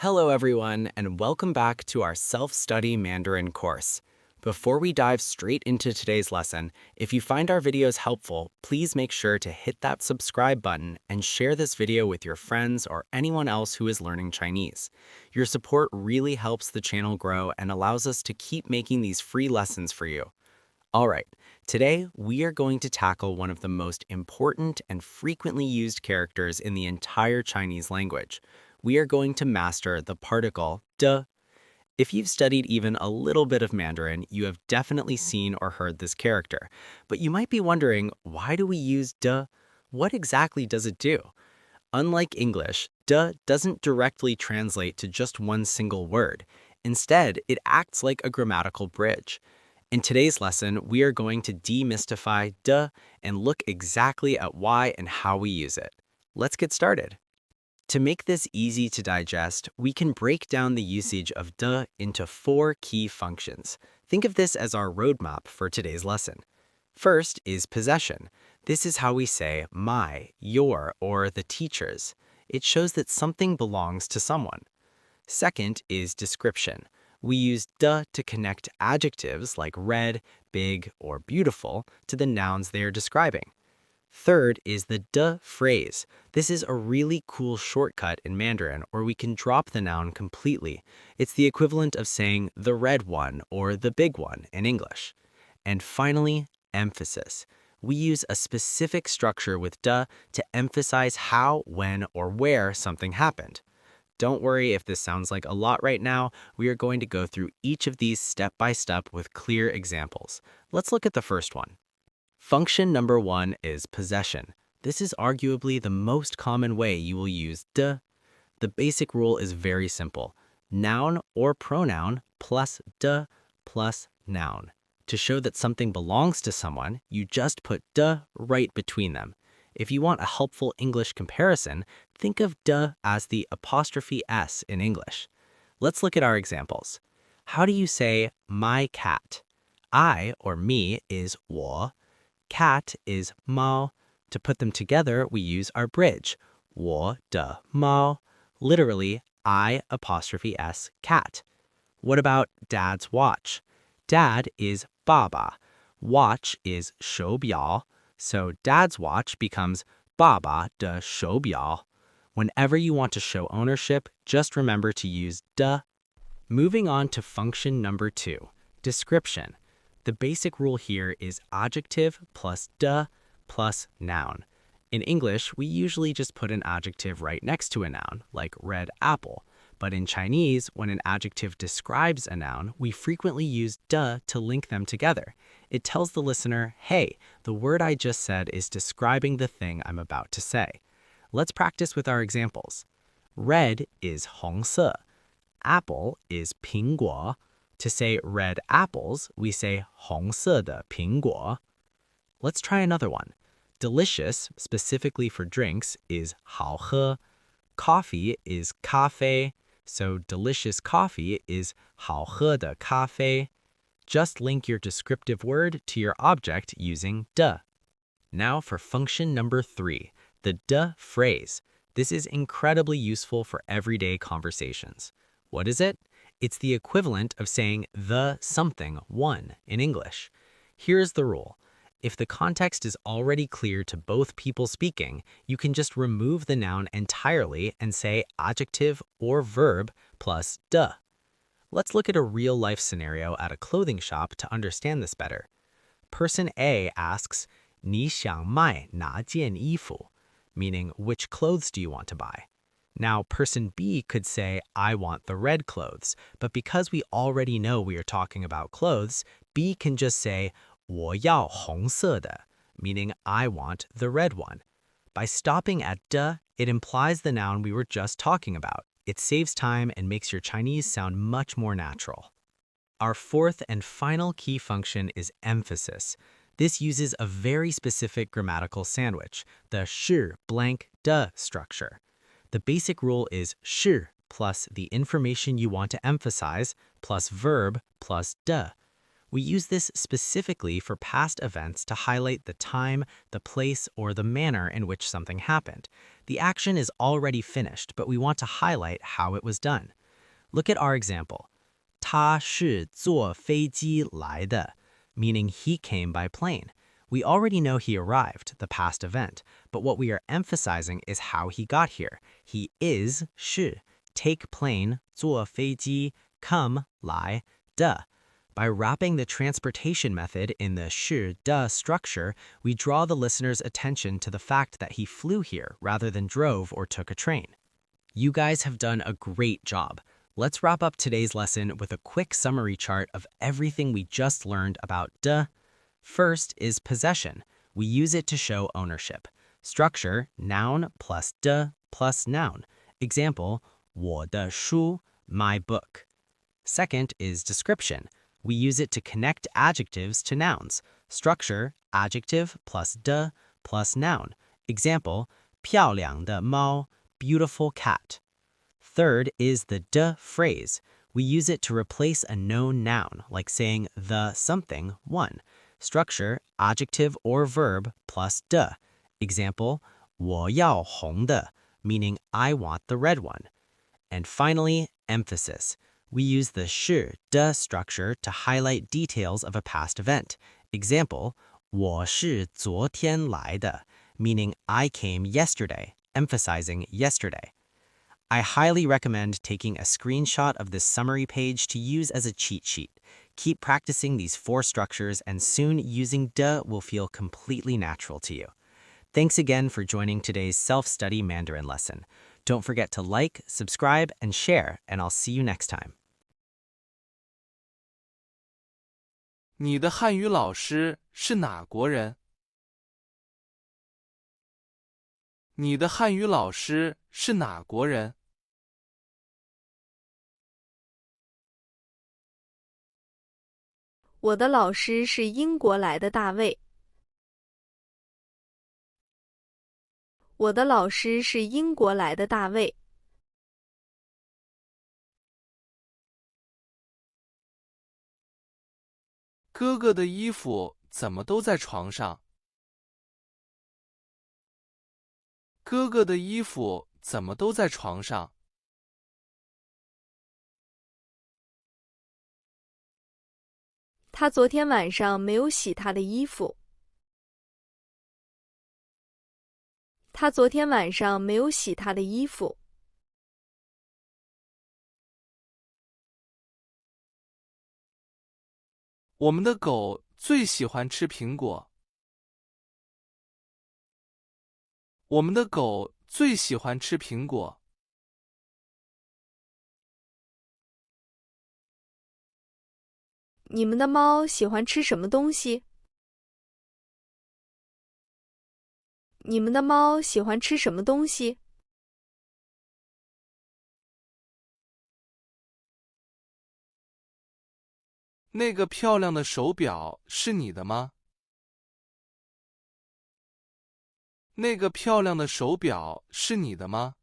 Hello everyone, and welcome back to our Self-Study Mandarin course. Before we dive straight into today's lesson, if you find our videos helpful, please make sure to hit that subscribe button and share this video with your friends or anyone else who is learning Chinese. Your support really helps the channel grow and allows us to keep making these free lessons for you. Alright, today we are going to tackle one of the most important and frequently used characters in the entire Chinese language. We are going to master the particle de. If you've studied even a little bit of Mandarin, you have definitely seen or heard this character. But you might be wondering, why do we use de? What exactly does it do? Unlike English, de doesn't directly translate to just one single word. Instead, it acts like a grammatical bridge. In today's lesson, we are going to demystify de and look exactly at why and how we use it. Let's get started. To make this easy to digest, we can break down the usage of de into four key functions. Think of this as our roadmap for today's lesson. First is possession. This is how we say my, your, or the teacher's. It shows that something belongs to someone. Second is description. We use de to connect adjectives like red, big, or beautiful to the nouns they are describing. Third is the de phrase. This is a really cool shortcut in Mandarin, or we can drop the noun completely. It's the equivalent of saying the red one or the big one in English. And finally, emphasis. We use a specific structure with de to emphasize how, when, or where something happened. Don't worry if this sounds like a lot right now. We are going to go through each of these step by step with clear examples. Let's look at the first one. Function number one is possession. This is arguably the most common way you will use de. The basic rule is very simple. Noun or pronoun plus de plus noun. To show that something belongs to someone, you just put de right between them. If you want a helpful English comparison, think of de as the apostrophe s in English. Let's look at our examples. How do you say my cat? I, or me, is 我. Cat is 猫. To put them together, we use our bridge, 我的猫. Literally, I apostrophe s cat. What about dad's watch? Dad is 爸爸. Watch is 手表. So dad's watch becomes 爸爸的手表. Whenever you want to show ownership, just remember to use de. Moving on to function number two, description. The basic rule here is adjective plus de plus noun. In English, we usually just put an adjective right next to a noun, like red apple. But in Chinese, when an adjective describes a noun, we frequently use de to link them together. It tells the listener, hey, the word I just said is describing the thing I'm about to say. Let's practice with our examples. Red is 红色. Apple is 苹果. To say red apples, we say 红色的苹果. Let's try another one. Delicious, specifically for drinks, is 好喝. Coffee is 咖啡. So delicious coffee is 好喝的咖啡. Just link your descriptive word to your object using de. Now for function number three, the de phrase. This is incredibly useful for everyday conversations. What is it? It's the equivalent of saying the something one in English. Here's the rule. If the context is already clear to both people speaking, you can just remove the noun entirely and say adjective or verb plus de. Let's look at a real-life scenario at a clothing shop to understand this better. Person A asks, 你想卖哪件衣服? Meaning, which clothes do you want to buy? Now, person B could say, I want the red clothes, but because we already know we are talking about clothes, B can just say, 我要红色的, meaning I want the red one. By stopping at de, it implies the noun we were just talking about. It saves time and makes your Chinese sound much more natural. Our fourth and final key function is emphasis. This uses a very specific grammatical sandwich, the 是 blank de structure. The basic rule is 是 plus the information you want to emphasize plus verb plus de. We use this specifically for past events to highlight the time, the place, or the manner in which something happened. The action is already finished, but we want to highlight how it was done. Look at our example. 他是坐飞机来的, meaning he came by plane. We already know he arrived, the past event, but what we are emphasizing is how he got here. He is 是 take plane 坐飞机 come 来的. By wrapping the transportation method in the 是的 structure, we draw the listener's attention to the fact that he flew here rather than drove or took a train. You guys have done a great job. Let's wrap up today's lesson with a quick summary chart of everything we just learned about 的. First is possession. We use it to show ownership. Structure, noun plus 的 plus noun. Example, 我的书, my book. Second is description. We use it to connect adjectives to nouns. Structure, adjective plus 的 plus noun. Example, 漂亮的猫, beautiful cat. Third is the 的 phrase. We use it to replace a known noun, like saying the something one. Structure, adjective or verb plus 的. Example, 我要红的, meaning I want the red one. And finally, emphasis. We use the 是的 structure to highlight details of a past event. Example, 我是昨天来的, meaning I came yesterday, emphasizing yesterday. I highly recommend taking a screenshot of this summary page to use as a cheat sheet. Keep practicing these 4 structures and soon using 的 will feel completely natural to you. Thanks again for joining today's self-study Mandarin lesson. Don't forget to like, subscribe, and share, and I'll see you next time. 你的汉语老师是哪国人？你的汉语老师是哪国人？我的老师是英国来的大卫。我的老师是英国来的大卫。哥哥的衣服怎么都在床上？哥哥的衣服怎么都在床上？他昨天晚上没有洗他的衣服。他昨天晚上没有洗他的衣服。我们的狗最喜欢吃苹果。我们的狗最喜欢吃苹果。你们的猫喜欢吃什么东西？你们的猫喜欢吃什么东西？那个漂亮的手表是你的吗？那个漂亮的手表是你的吗？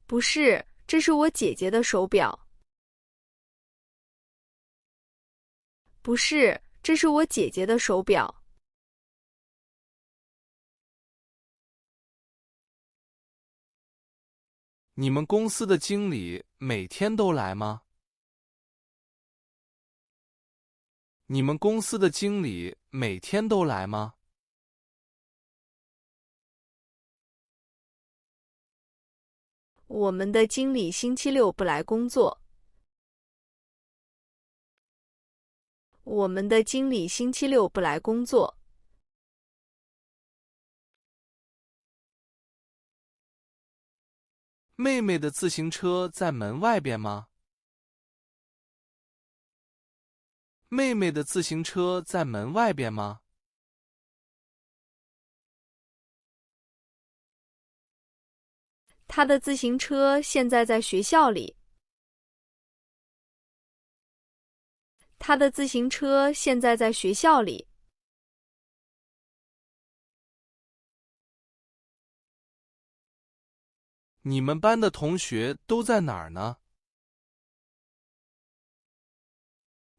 不是，这是我姐姐的手表。不是，这是我姐姐的手表。你们公司的经理每天都来吗？你们公司的经理每天都来吗？我们的经理星期六不来工作。我们的经理星期六不来工作。妹妹的自行车在门外边吗？妹妹的自行车在门外边吗？她的自行车现在在学校里。她的自行车现在在学校里。你们班的同学都在哪儿呢？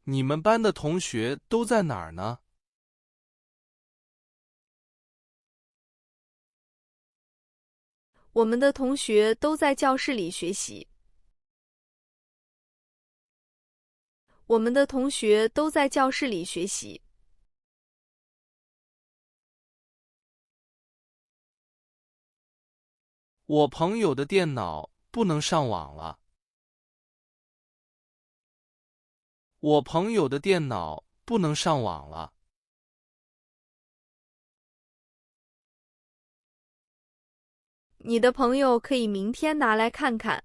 你们班的同学都在哪儿呢？我们的同学都在教室里学习。我们的同学都在教室里学习。我朋友的电脑不能上网了。我朋友的电脑不能上网了。你的朋友可以明天拿来看看。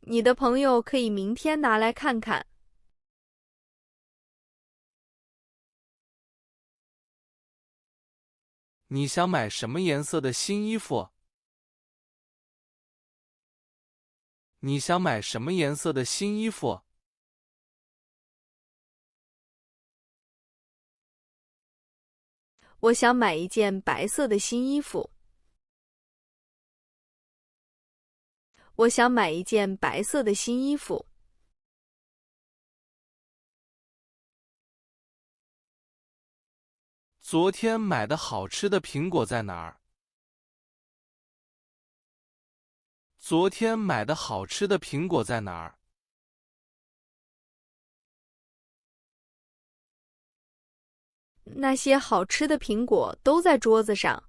你的朋友可以明天拿来看看。你想买什么颜色的新衣服？你想买什么颜色的新衣服？我想买一件白色的新衣服。我想买一件白色的新衣服。昨天买的好吃的苹果在哪儿？昨天买的好吃的苹果在哪儿？那些好吃的苹果都在桌子上。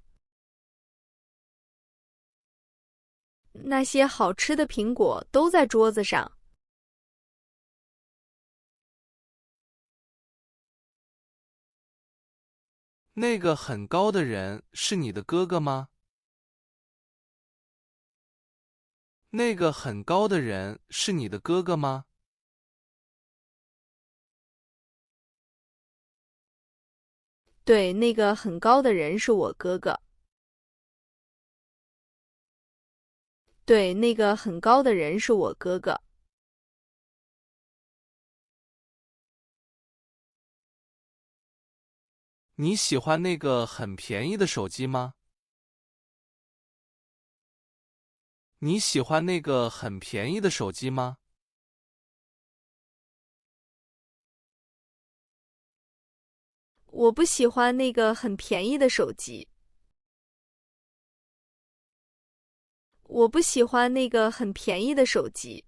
那些好吃的苹果都在桌子上。那个很高的人是你的哥哥吗？那个很高的人是你的哥哥吗？对，那个很高的人是我哥哥。对，那个很高的人是我哥哥。你喜欢那个很便宜的手机吗？你喜欢那个很便宜的手机吗？我不喜欢那个很便宜的手机。我不喜欢那个很便宜的手机。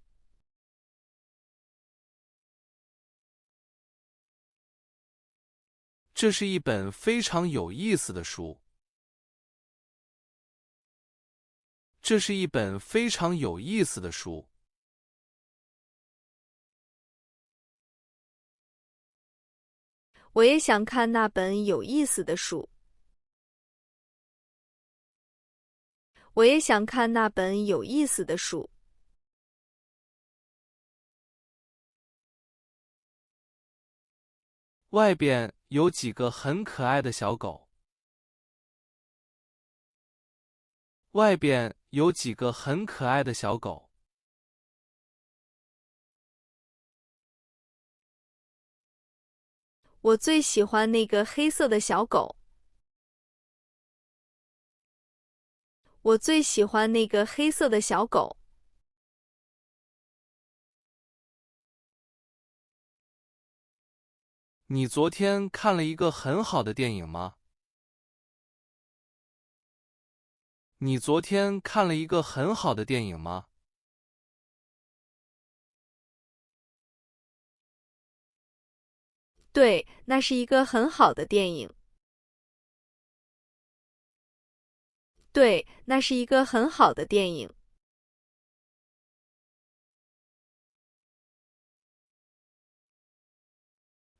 这是一本非常有意思的书。这是一本非常有意思的书。我也想看那本有意思的书。我也想看那本有意思的书。外边有几个很可爱的小狗。外边有几个很可爱的小狗。我最喜欢那个黑色的小狗。我最喜欢那个黑色的小狗。你昨天看了一个很好的电影吗？你昨天看了一个很好的电影吗？对，那是一个很好的电影。对，那是一个很好的电影。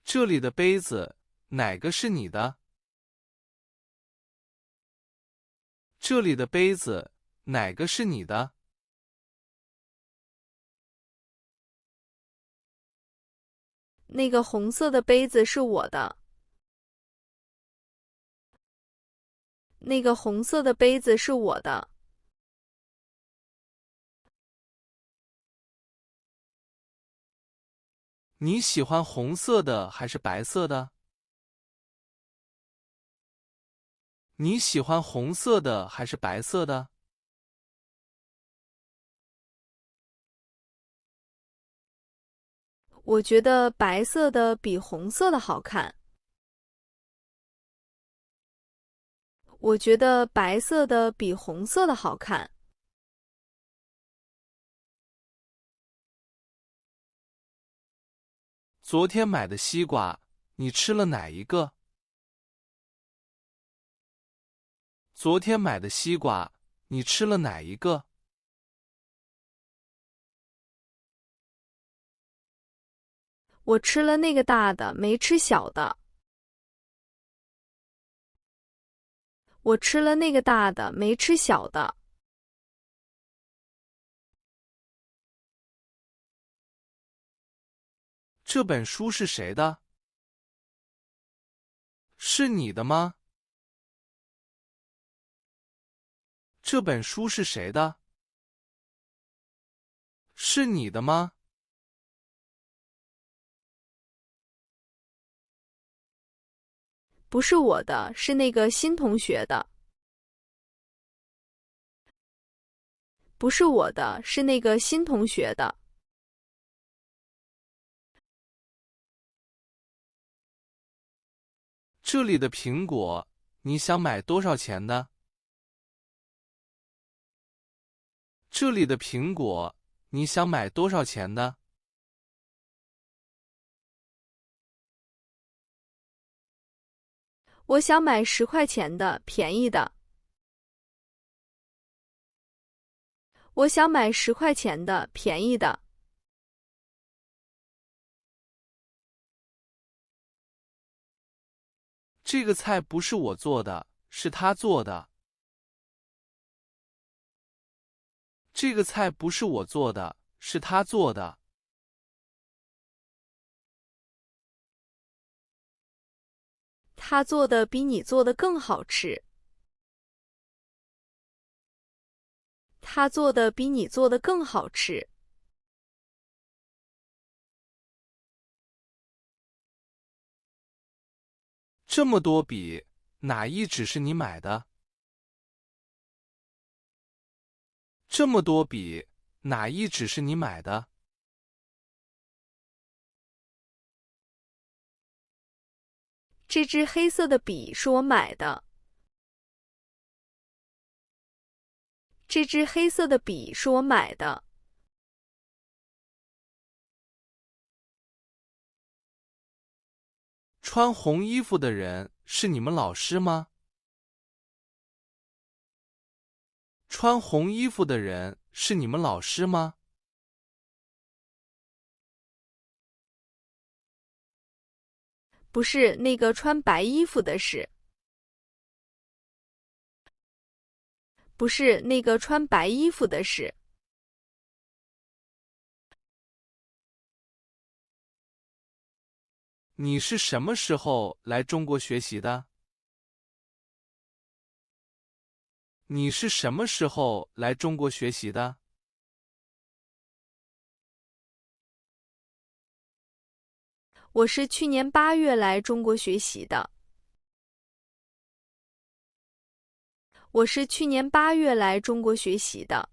这里的杯子，哪个是你的？这里的杯子，哪个是你的？那个红色的杯子是我的。那个红色的杯子是我的。你喜欢红色的还是白色的？你喜欢红色的还是白色的？我觉得白色的比红色的好看。我觉得白色的比红色的好看。昨天买的西瓜，你吃了哪一个？昨天买的西瓜，你吃了哪一个？我吃了那个大的，没吃小的。我吃了那个大的，没吃小的。这本书是谁的？是你的吗？这本书是谁的？是你的吗？不是我的，是那个新同学的。不是我的，是那个新同学的。这里的苹果，你想买多少钱的？这里的苹果，你想买多少钱的？我想买10块钱的，便宜的。我想买10块钱的，便宜的。这个菜不是我做的，是他做的。这个菜不是我做的，是他做的。他做的比你做的更好吃。他做的比你做的更好吃。这么多笔，哪一纸是你买的？这么多笔，哪一纸是你买的？这支黑色的笔是我买的。这支黑色的笔是我买的。穿红衣服的人是你们老师吗？穿红衣服的人是你们老师吗？不是那个穿白衣服的是。不是那个穿白衣服的是。你是什么时候来中国学习的？你是什么时候来中国学习的？我是去年8月来中国学习的。我是去年8月来中国学习的。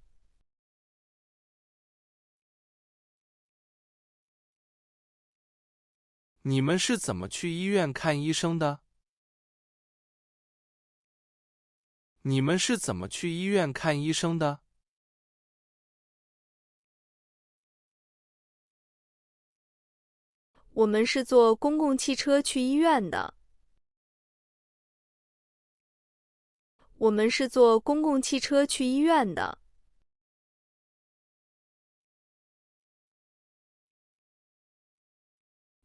你们是怎么去医院看医生的？你们是怎么去医院看医生的？我们是坐公共汽车去医院的。我们是坐公共汽车去医院的。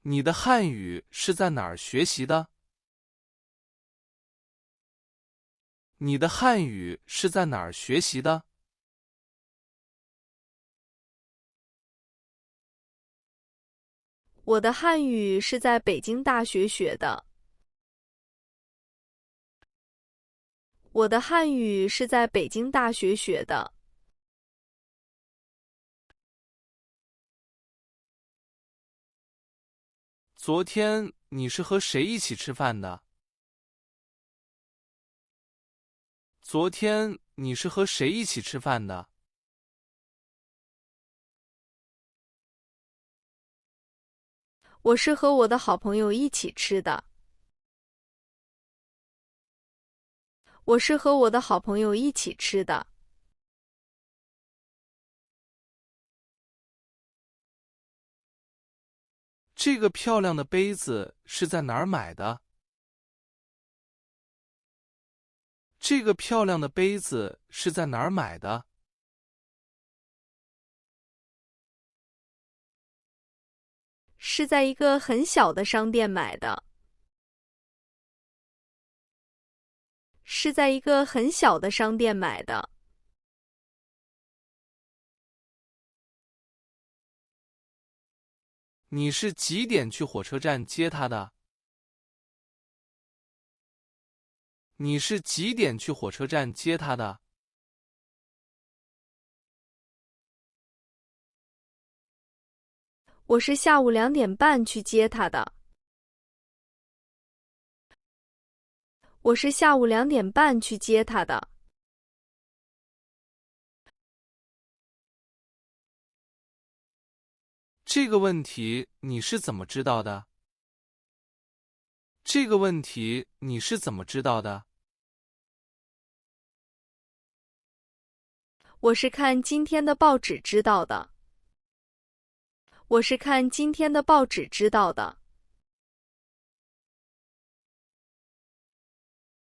你的汉语是在哪儿学习的？你的汉语是在哪儿学习的？我的汉语是在北京大学学的。我的汉语是在北京大学学的。昨天你是和谁一起吃饭的？昨天你是和谁一起吃饭的？我是和我的好朋友一起吃的。我是和我的好朋友一起吃的。这个漂亮的杯子是在哪儿买的？这个漂亮的杯子是在哪儿买的？是在一个很小的商店买的。是在一个很小的商店买的。你是几点去火车站接他的？你是几点去火车站接他的？我是下午2点半去接他的。我是下午2点半去接他的。这个问题你是怎么知道的？这个问题你是怎么知道的？我是看今天的报纸知道的。我是看今天的报纸知道的。